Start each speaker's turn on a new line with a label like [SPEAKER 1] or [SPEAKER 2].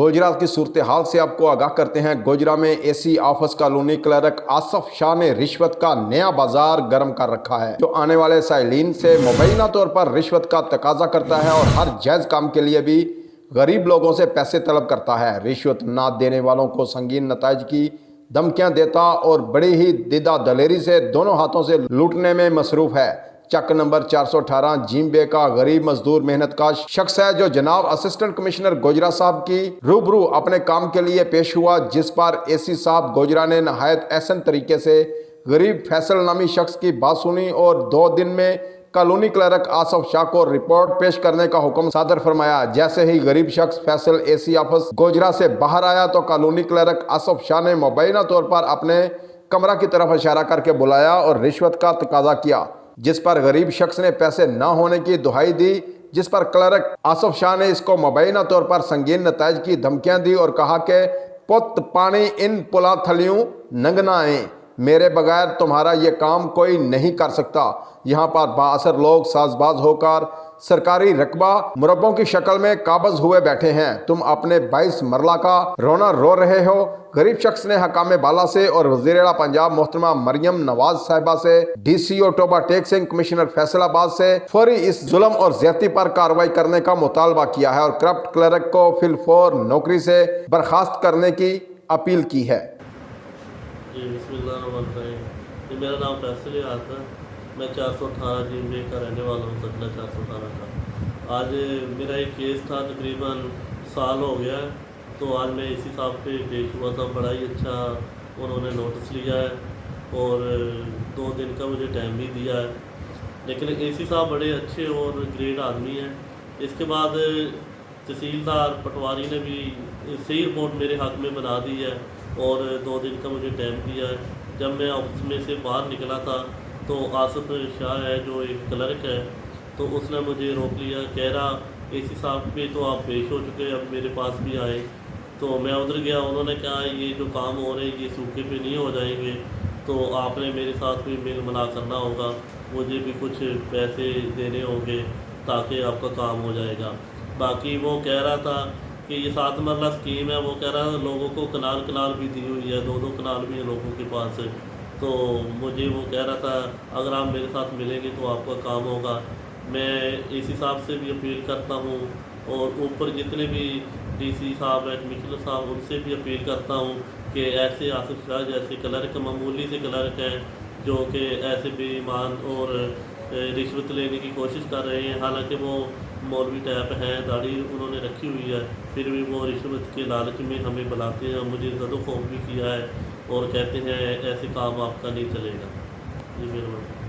[SPEAKER 1] गोजरा की सूरत हाल से आपको आगाह करते हैं। गोजरा में AC office colony clerk Asaf Shah ने रिश्वत का नया बाजार गर्म कर रखा है, जो आने वाले साइलिन से मुबैना तौर पर रिश्वत का तकाजा करता है और हर जायज काम के लिए भी गरीब लोगों से पैसे तलब करता है। रिश्वत ना देने वालों को संगीन नताइज की धमकियां देता और बड़ी ही दिदा दलेरी से दोनों हाथों से लूटने में मसरूफ है। चक नंबर 418 जिम्बे का गरीब मजदूर मेहनत का शख्स है, जो जनाब असिस्टेंट कमिश्नर गोजरा साहब की रूबरू अपने काम के लिए पेश हुआ, जिस पर एसी साहब गोजरा ने नहायत एहसन तरीके से गरीब फैसल नामी शख्स की बात सुनी और 2 दिन में कॉलोनी क्लर्क आसफ शाह को रिपोर्ट पेश करने का हुक्म सादर फरमाया। जैसे ही गरीब शख्स फैसल एसी ऑफिस गोजरा से बाहर आया तो कॉलोनी क्लर्क आसफ शाह ने मुबैना तौर पर अपने कमरा की तरफ इशारा करके बुलाया और रिश्वत का तकाजा किया, जिस पर गरीब शख्स ने पैसे न होने की दुहाई दी, जिस पर क्लर्क आसफ शाह ने इसको मुबैना तौर पर संगीन नताइज की धमकियां दी और कहा कि पुत पानी इन पुला थलियों नंगना आए, मेरे बगैर तुम्हारा ये काम कोई नहीं कर सकता। यहाँ पर बाअसर लोग साजबाज होकर सरकारी रकबा मुरब्बों की शक्ल में काबज हुए बैठे हैं। तुम अपने 22 मरला का रोना रो रहे हो। गरीब शख्स ने हकाम बाला से और वज़ीर आला पंजाब मोहतरमा मरियम नवाज साहिबा से, DCO टोबा टेक सिंह, कमिश्नर फैसलाबाद से फौरी इस जुल्म और ज्यादती पर कार्रवाई करने का मुतालबा किया है और करप्ट क्लर्क को फिलफौर नौकरी से बर्खास्त करने की अपील की है।
[SPEAKER 2] मेरा नाम फैसल आता है, मैं 418 जिम्बे का रहने वाला हूँ, सटला 418 का। आज मेरा एक केस था, तकरीबन साल हो गया है, तो आज मैं एसी साहब पे पेश हुआ था। बड़ा ही अच्छा उन्होंने नोटिस लिया है और 2 दिन का मुझे टाइम भी दिया है, लेकिन एसी साहब बड़े अच्छे और ग्रेट आदमी हैं। इसके बाद तहसीलदार पटवारी ने भी सही रिपोर्ट मेरे हक़ में बना दी है और 2 दिन का मुझे टाइम दिया है। जब मैं ऑफिस में से बाहर निकला था तो आसफ शाह है, जो एक क्लर्क है, तो उसने मुझे रोक लिया, कह रहा एसी साहब पे तो आप पेश हो चुके, अब मेरे पास भी आए। तो मैं उधर गया, उन्होंने कहा ये जो काम हो रहे हैं ये सूखे पे नहीं हो जाएंगे, तो आपने मेरे साथ भी मेल मिला करना होगा, मुझे भी कुछ पैसे देने होंगे ताकि आपका काम हो जाएगा। बाकी वो कह रहा था कि ये 7 मरला स्कीम है, वो कह रहा है लोगों को कनाल भी दी हुई है, 2-2 कनाल भी है लोगों के पास। तो मुझे वो कह रहा था अगर आप मेरे साथ मिलेंगे तो आपका काम होगा। मैं एसी साहब से भी अपील करता हूँ और ऊपर जितने भी DC साहब हैं, कमिश्नर साहब, उनसे भी अपील करता हूँ कि ऐसे आसिफ शाह जैसे क्लर्क, मामूली से क्लर्क हैं, जो कि ऐसे बेईमान और रिश्वत लेने की कोशिश कर रहे हैं। हालांकि वो मौलवी टाइप हैं, दाढ़ी उन्होंने रखी हुई है, फिर भी वो रिश्वत के लालच में हमें बुलाते हैं। मुझे ज़दो खौफ भी किया है और कहते हैं ऐसे काम आपका नहीं चलेगा। जी मेहरबानी।